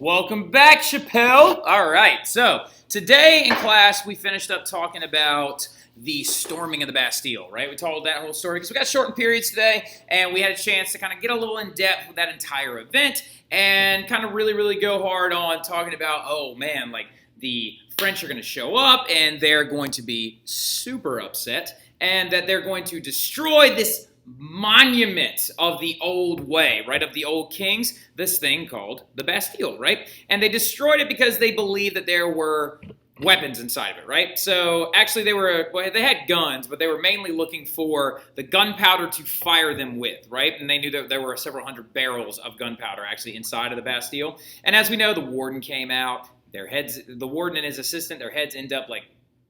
Welcome back, Chappelle. All right, so today in class we finished up talking about the storming of the Bastille, right? We told that whole story because we got shortened periods today, and we had a chance to kind of get a little in depth with that entire event and kind of really go hard on talking about, oh man, like the French are going to show up and they're going to be super upset and that they're going to destroy this monument of the old way, right, of the old kings, this thing called the Bastille, right? And they destroyed it because they believed that there were weapons inside of it, right? So actually they had guns, but they were mainly looking for the gunpowder to fire them with, right? And they knew that there were several hundred barrels of gunpowder actually inside of the Bastille. And as we know, the warden came out, the warden and his assistant, their heads end up like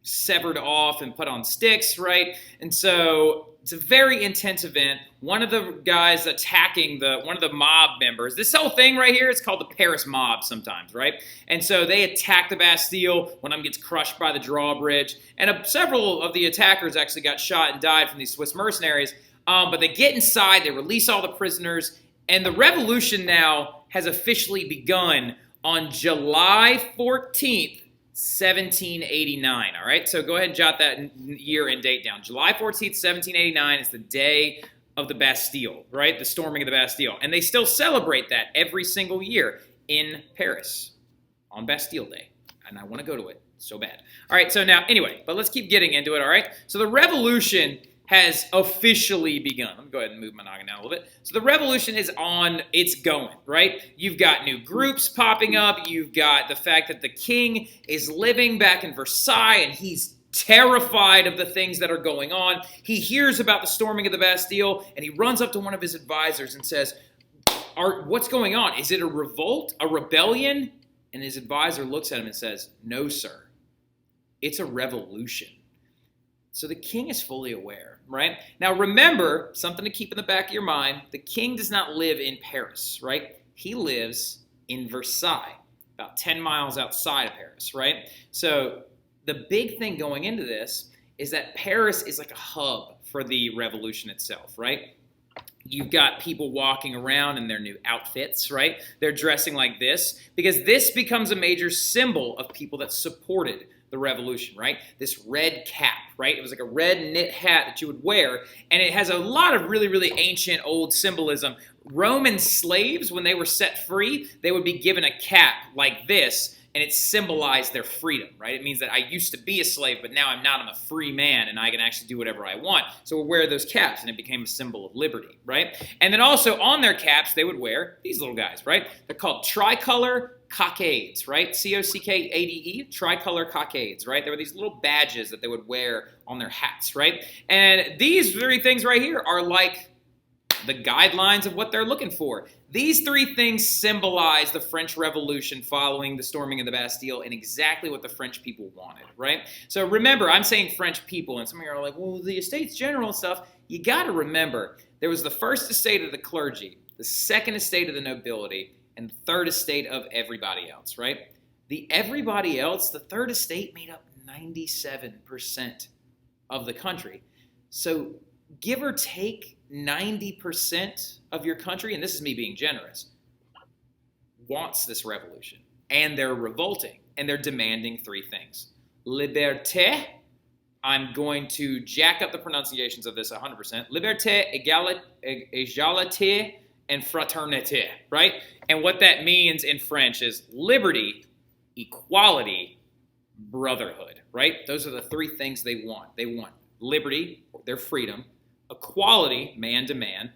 severed off and put on sticks, right? And so it's a very intense event. One of the guys attacking one of the mob members, this whole thing right here is called the Paris mob sometimes, right? And so they attack the Bastille. One of them gets crushed by the drawbridge. And several of the attackers actually got shot and died from these Swiss mercenaries. But they get inside, they release all the prisoners, and the revolution now has officially begun on July 14th, 1789, all right? So go ahead and jot that year and date down. July 14th, 1789 is the day of the Bastille, right? The storming of the Bastille. And they still celebrate that every single year in Paris on Bastille Day. And I want to go to it so bad. All right, so now, anyway, but let's keep getting into it, all right? So the revolution has officially begun. Let me go ahead and move my noggin down a little bit. So the revolution is it's going, right? You've got new groups popping up. You've got the fact that the king is living back in Versailles and he's terrified of the things that are going on. He hears about the storming of the Bastille and he runs up to one of his advisors and says, what's going on? Is it a revolt, a rebellion? And his advisor looks at him and says, no, sir, it's a revolution. So the king is fully aware, right? Now remember, something to keep in the back of your mind, the king does not live in Paris, right? He lives in Versailles, about 10 miles outside of Paris, right? So the big thing going into this is that Paris is like a hub for the revolution itself, right? You've got people walking around in their new outfits, right? They're dressing like this because this becomes a major symbol of people that supported the revolution, right? This red cap, right? It was like a red knit hat that you would wear, and it has a lot of really ancient old symbolism. Roman slaves, when they were set free, they would be given a cap like this, and it symbolized their freedom, right? It means that I used to be a slave, but now I'm not. I'm a free man, and I can actually do whatever I want. So we'll wear those caps, and it became a symbol of liberty, right? And then also on their caps, they would wear these little guys, right? They're called tricolor cockades, right? C-O-C-K-A-D-E, tricolor cockades, right? There were these little badges that they would wear on their hats, right? And these three things right here are like the guidelines of what they're looking for. These three things symbolize the French Revolution following the storming of the Bastille and exactly what the French people wanted, right? So remember, I'm saying French people, and some of you are like, well, the Estates General and stuff. You got to remember, there was the first estate of the clergy, the second estate of the nobility, and the third estate of everybody else, right? The everybody else, the third estate made up 97% of the country. So give or take 90% of your country, and this is me being generous, wants this revolution. And they're revolting, and they're demanding three things. Liberté, I'm going to jack up the pronunciations of this 100%. Liberté, égalité, and fraternité, right? And what that means in French is liberty, equality, brotherhood, right? Those are the three things they want. They want liberty, their freedom, equality, man to man,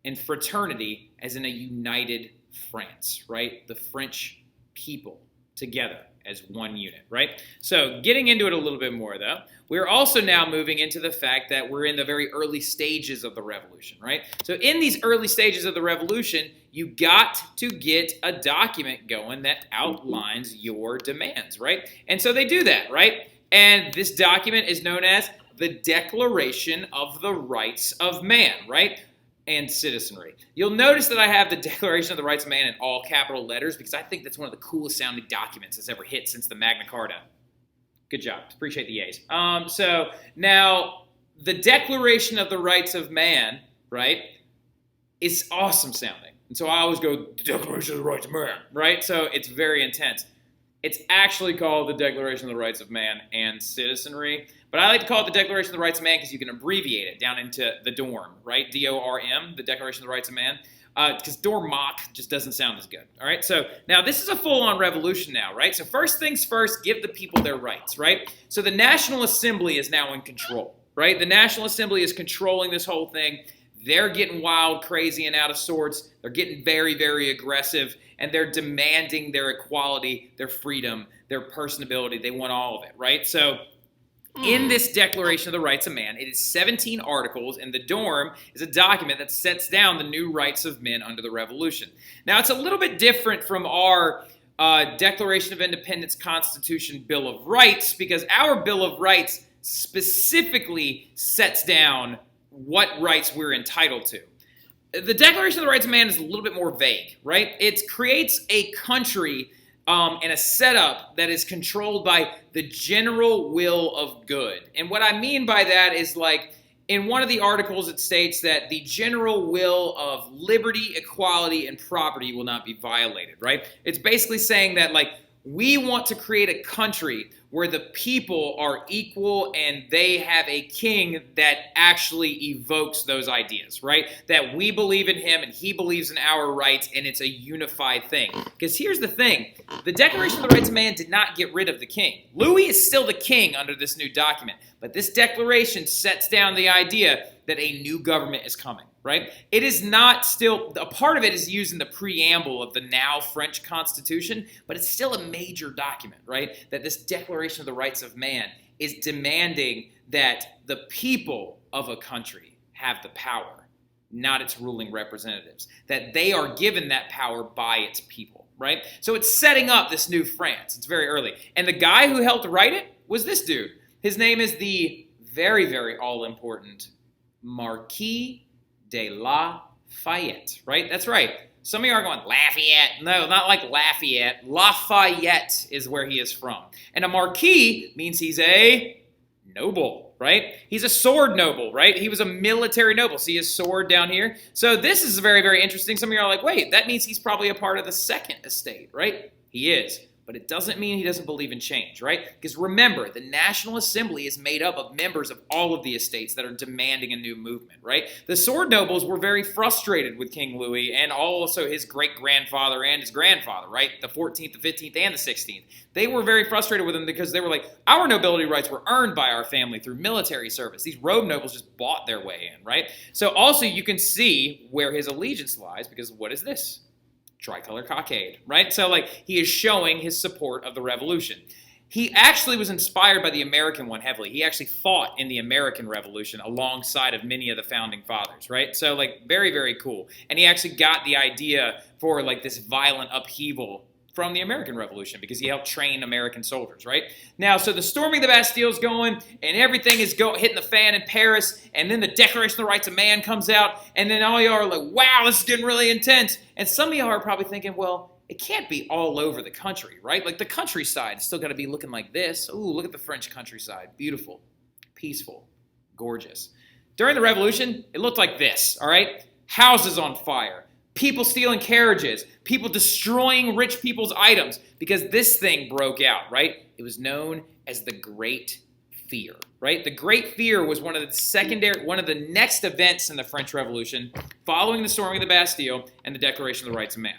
and fraternity as in a united France, right? The French people together as one unit, right? So getting into it a little bit more, though, we're also now moving into the fact that we're in the very early stages of the revolution, right? So in these early stages of the revolution, you got to get a document going that outlines your demands, right? And so they do that, right? And this document is known as the Declaration of the Rights of Man, right? And citizenry. You'll notice that I have the Declaration of the Rights of Man in all capital letters because I think that's one of the coolest sounding documents that's ever hit since the Magna Carta. Good job. Appreciate the A's. So now the Declaration of the Rights of Man, right, is awesome sounding. And so I always go, the Declaration of the Rights of Man, right? So it's very intense. It's actually called the Declaration of the Rights of Man and Citizenry. But I like to call it the Declaration of the Rights of Man because you can abbreviate it down into the DORM, right? DORM, the Declaration of the Rights of Man. Because DORMac just doesn't sound as good, all right? So now this is a full-on revolution now, right? So first things first, give the people their rights, right? So the National Assembly is now in control, right? The National Assembly is controlling this whole thing. They're getting wild, crazy, and out of sorts. They're getting very, very aggressive, and they're demanding their equality, their freedom, their personability. They want all of it, right? So in this Declaration of the Rights of Man, it is 17 articles, and the DORM is a document that sets down the new rights of men under the Revolution. Now, it's a little bit different from our Declaration of Independence, Constitution, Bill of Rights, because our Bill of Rights specifically sets down what rights we're entitled to. The Declaration of the Rights of Man is a little bit more vague, right? It creates a country and a setup that is controlled by the general will of good. And what I mean by that is, like, in one of the articles it states that the general will of liberty, equality, and property will not be violated, right? It's basically saying that, like, we want to create a country where the people are equal and they have a king that actually evokes those ideas, right? That we believe in him and he believes in our rights, and it's a unified thing. Because here's the thing. The Declaration of the Rights of Man did not get rid of the king. Louis is still the king under this new document, but this declaration sets down the idea that a new government is coming, right? It is not still, a part of it is used in the preamble of the now French Constitution, but it's still a major document, right? That this Declaration of the Rights of Man is demanding that the people of a country have the power, not its ruling representatives. That they are given that power by its people, right? So it's setting up this new France. It's very early. And the guy who helped write it was this dude. His name is the very, very all-important Marquis de Lafayette, right? That's right. Some of you are going, Lafayette. No, not like Lafayette. Lafayette is where he is from. And a marquis means he's a noble, right? He's a sword noble, right? He was a military noble. See his sword down here? So this is very, very interesting. Some of you are like, wait, that means he's probably a part of the second estate, right? He is. But it doesn't mean he doesn't believe in change, right? Because remember, the National Assembly is made up of members of all of the estates that are demanding a new movement, right? The sword nobles were very frustrated with King Louis and also his great-grandfather and his grandfather, right? The 14th, the 15th, and the 16th. They were very frustrated with him because they were like, our nobility rights were earned by our family through military service. These road nobles just bought their way in, right? So also you can see where his allegiance lies, because what is this? Tricolor cockade, right? So, like, he is showing his support of the revolution. He actually was inspired by the American one heavily. He actually fought in the American Revolution alongside of many of the founding fathers, right? So, like, very, very cool. And he actually got the idea for, like, this violent upheaval from the American Revolution because he helped train American soldiers, right? Now, so the storming of the Bastille is going, and everything is hitting the fan in Paris, and then the Declaration of the Rights of Man comes out, and then all y'all are like, wow, this is getting really intense. And some of y'all are probably thinking, well, it can't be all over the country, right? Like, the countryside is still got to be looking like this. Ooh, look at the French countryside. Beautiful, peaceful, gorgeous. During the Revolution, it looked like this, all right? Houses on fire. People stealing carriages, people destroying rich people's items, because this thing broke out, right? It was known as the Great Fear, right? The Great Fear was one of the next events in the French Revolution following the storming of the Bastille and the Declaration of the Rights of Man.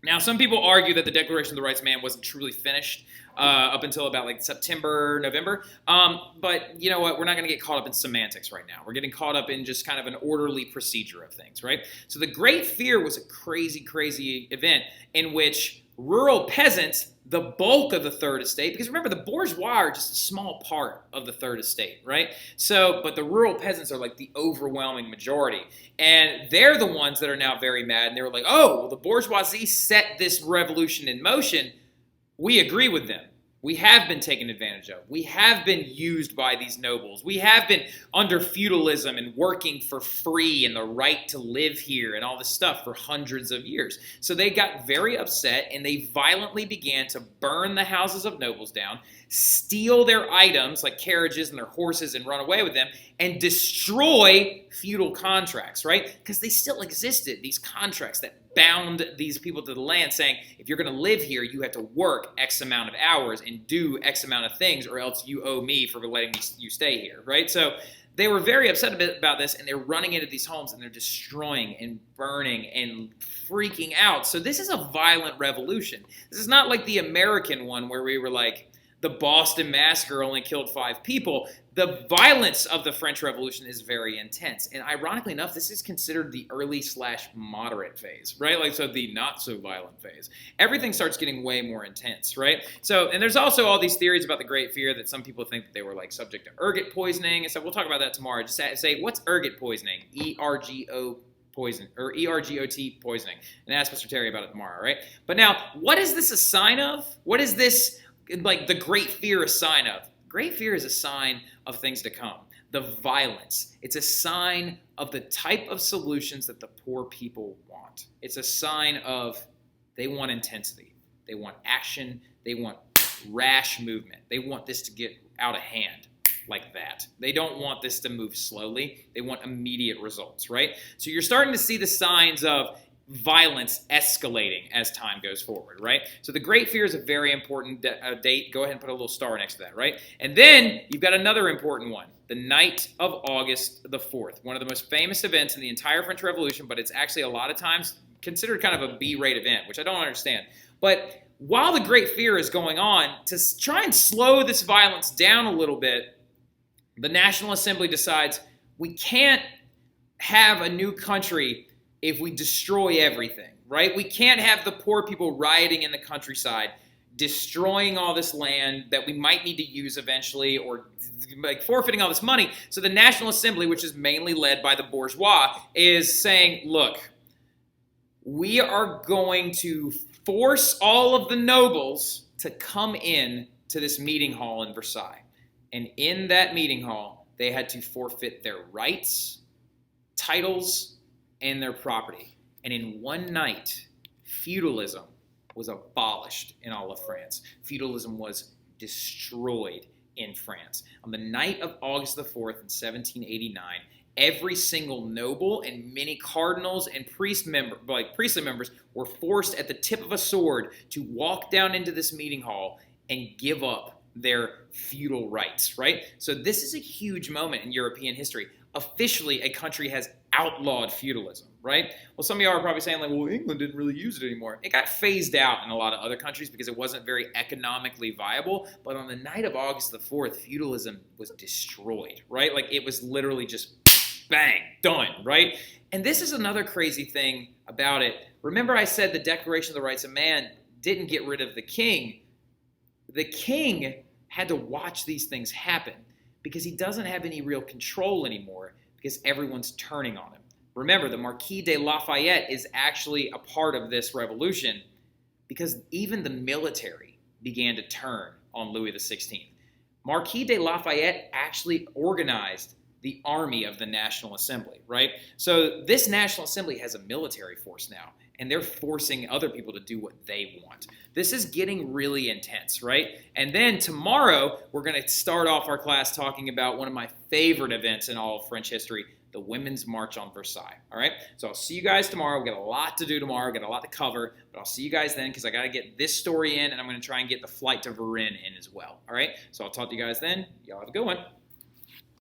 Now, some people argue that the Declaration of the Rights of Man wasn't truly finished up until about like September, November. But you know what? We're not going to get caught up in semantics right now. We're getting caught up in just kind of an orderly procedure of things, right? So the Great Fear was a crazy, crazy event in which rural peasants, the bulk of the Third Estate, because remember, the bourgeois are just a small part of the Third Estate, right? So, but the rural peasants are like the overwhelming majority. And they're the ones that are now very mad. And they were like, oh, well, the bourgeoisie set this revolution in motion. We agree with them. We have been taken advantage of. We have been used by these nobles. We have been under feudalism and working for free and the right to live here and all this stuff for hundreds of years. So they got very upset and they violently began to burn the houses of nobles down, steal their items like carriages and their horses and run away with them, and destroy feudal contracts, right? Because they still existed, these contracts that bound these people to the land, saying, if you're going to live here, you have to work X amount of hours and do X amount of things, or else you owe me for letting you stay here, right? So they were very upset about this, and they're running into these homes, and they're destroying and burning and freaking out. So this is a violent revolution. This is not like the American one where we were like, the Boston Massacre only killed 5 people. The violence of the French Revolution is very intense. And ironically enough, this is considered the early/moderate phase, right? Like, so the not so violent phase. Everything starts getting way more intense, right? So, and there's also all these theories about the Great Fear that some people think that they were like subject to ergot poisoning. And so we'll talk about that tomorrow. Just say, what's ergot poisoning? ERGO poison, or ERGOT poisoning. And ask Mr. Terry about it tomorrow, right? But now, what is this a sign of? What is this, like, the Great Fear a sign of? Great fear is a sign of things to come. The violence. It's a sign of the type of solutions that the poor people want. It's a sign of they want intensity. They want action. They want rash movement. They want this to get out of hand like that. They don't want this to move slowly. They want immediate results, right? So you're starting to see the signs of violence escalating as time goes forward, right? So the Great Fear is a very important date. Go ahead and put a little star next to that, right? And then you've got another important one, the night of August the 4th, one of the most famous events in the entire French Revolution, but it's actually a lot of times considered kind of a B-rate event, which I don't understand. But while the Great Fear is going on, to try and slow this violence down a little bit, the National Assembly decides we can't have a new country if we destroy everything, right? We can't have the poor people rioting in the countryside, destroying all this land that we might need to use eventually, or like forfeiting all this money. So the National Assembly, which is mainly led by the bourgeois, is saying, look, we are going to force all of the nobles to come in to this meeting hall in Versailles. And in that meeting hall, they had to forfeit their rights, titles, and their property. And in one night, feudalism was abolished in all of France. Feudalism was destroyed in France. On the night of August the 4th in 1789, every single noble and many cardinals and priestly members were forced at the tip of a sword to walk down into this meeting hall and give up their feudal rights, right? So this is a huge moment in European history. Officially, a country has outlawed feudalism, right? Well, some of y'all are probably saying, like, well, England didn't really use it anymore. It got phased out in a lot of other countries because it wasn't very economically viable. But on the night of August the 4th, feudalism was destroyed, right? Like, it was literally just bang, done, right? And this is another crazy thing about it. Remember I said the Declaration of the Rights of Man didn't get rid of the king. The king had to watch these things happen because he doesn't have any real control anymore because everyone's turning on him. Remember, the Marquis de Lafayette is actually a part of this revolution because even the military began to turn on Louis XVI. Marquis de Lafayette actually organized the army of the National Assembly, right? So this National Assembly has a military force now, and they're forcing other people to do what they want. This is getting really intense, right? And then tomorrow, we're going to start off our class talking about one of my favorite events in all of French history, the Women's March on Versailles, all right? So I'll see you guys tomorrow. We've got a lot to do tomorrow, got a lot to cover, but I'll see you guys then because I got to get this story in, and I'm going to try and get the flight to Varennes in as well, all right? So I'll talk to you guys then. Y'all have a good one.